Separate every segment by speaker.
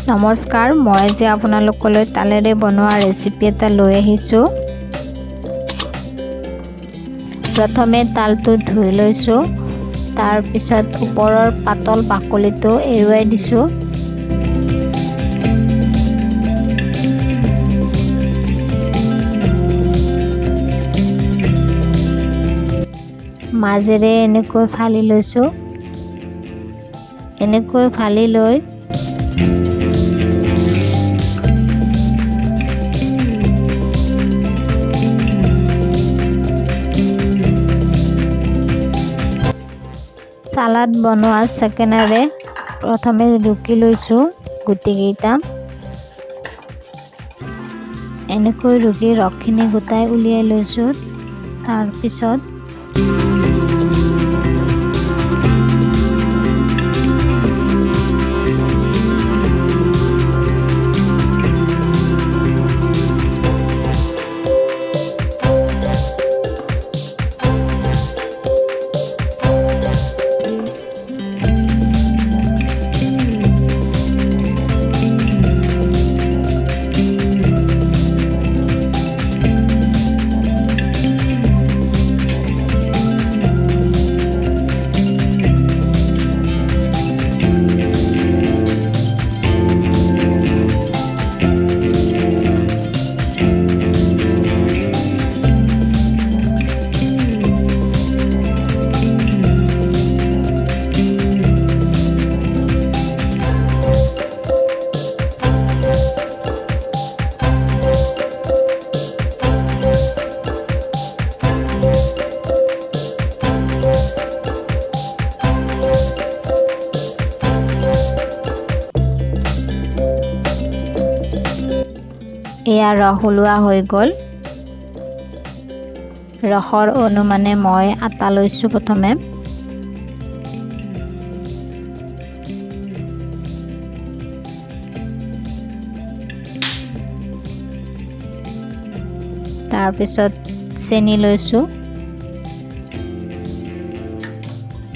Speaker 1: নমস্কাৰ, মই যে আপোনালোকলৈ তালেৰে বনোৱা ৰেচিপি এটা লৈ আহিছোঁ। প্ৰথমে তালটো ধুই লৈছোঁ, তাৰ পিছত ওপৰৰ পাতল বাকলিটো এৰুৱাই দিছোঁ। মাজেৰে এনেকৈ ফালি লৈছোঁ। এনেকৈ ফালি লৈ সালাড বনোৱা চেকেনাৰে প্ৰথমে ৰুকি লৈছোঁ গুটিকেইটা। এনেকৈ ৰুকি ৰসখিনি গোটাই উলিয়াই লৈছোঁ। তাৰপিছত এয়া ৰস ওলোৱা হৈ গ'ল। ৰসৰ অনুমানে মই আটা লৈছোঁ প্ৰথমে। তাৰপিছত চেনি লৈছোঁ।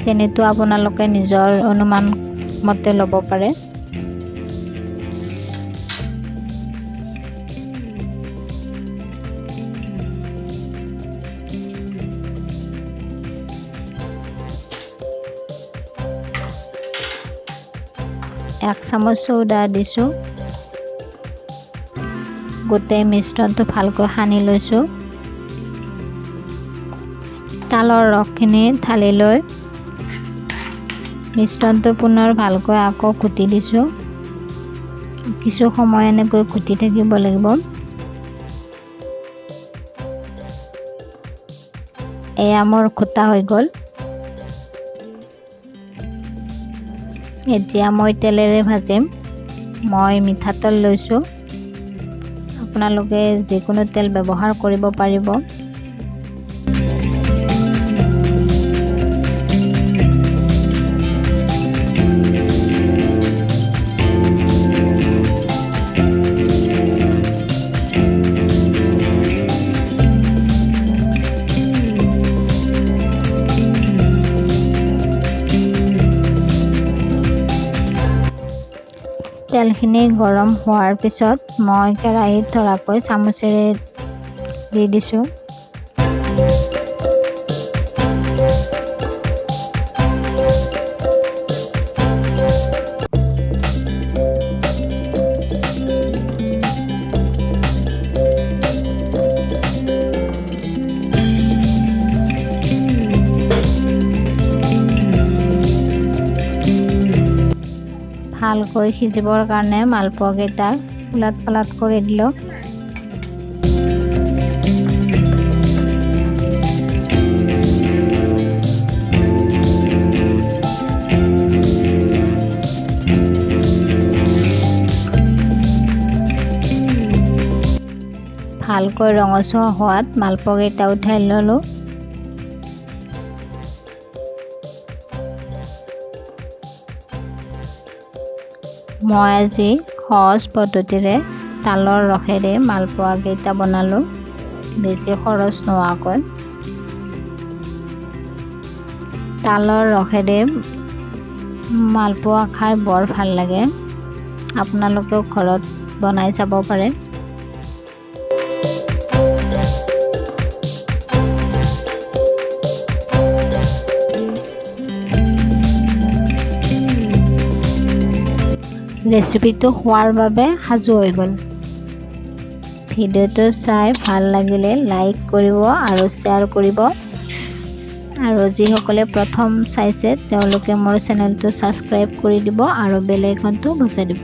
Speaker 1: চেনিটো আপোনালোকে নিজৰ অনুমান মতে ল'ব পাৰে। এক চামুচ চৌদা দিছোঁ। গোটেই মিশ্ৰণটো ভালকৈ সানি লৈছোঁ। তালৰ ৰসখিনি ঢালি লৈ মিশ্ৰণটো পুনৰ ভালকৈ আকৌ ঘুটি দিছোঁ। কিছু সময় এনেকৈ ঘুটি থাকিব লাগিব। এয়া মোৰ ঘুটা হৈ গ'ল। এতিয়া মই তেলেৰে ভাজিম। মই মিঠাতেল লৈছোঁ। আপোনালোকে যিকোনো তেল ব্যৱহাৰ কৰিব পাৰিব। তেলখিনি গৰম হোৱাৰ পিছত মই কেৰাহীত ধৰাকৈ চামুচেৰে দি দিছোঁ। ভালকৈ সিজিবৰ কাৰণে মালপোৱাকেইটা উলাট পালাট কৰি দিলোঁ। ভালকৈ ৰঙচুৱা হোৱাত মালপোৱাকেইটা উঠাই ল'লোঁ। মই আজি সহজ পদ্ধতিৰে তালৰ ৰসেৰে মালপোৱাকেইটা বনালোঁ, বেছি খৰচ নোহোৱাকৈ। তালৰ ৰসেৰে মালপোৱা খাই বৰ ভাল লাগে। আপোনালোকেও ঘৰত বনাই চাব পাৰে। ৰেচিপিটো খোৱাৰ বাবে সাজু হৈ গ'ল। ভিডিঅ'টো চাই ভাল লাগিলে লাইক কৰিব আৰু শ্বেয়াৰ কৰিব, আৰু যিসকলে প্ৰথম চাইছে তেওঁলোকে মোৰ চেনেলটো ছাবস্ক্ৰাইব কৰি দিব আৰু বেল আইকনটো বজাই দিব।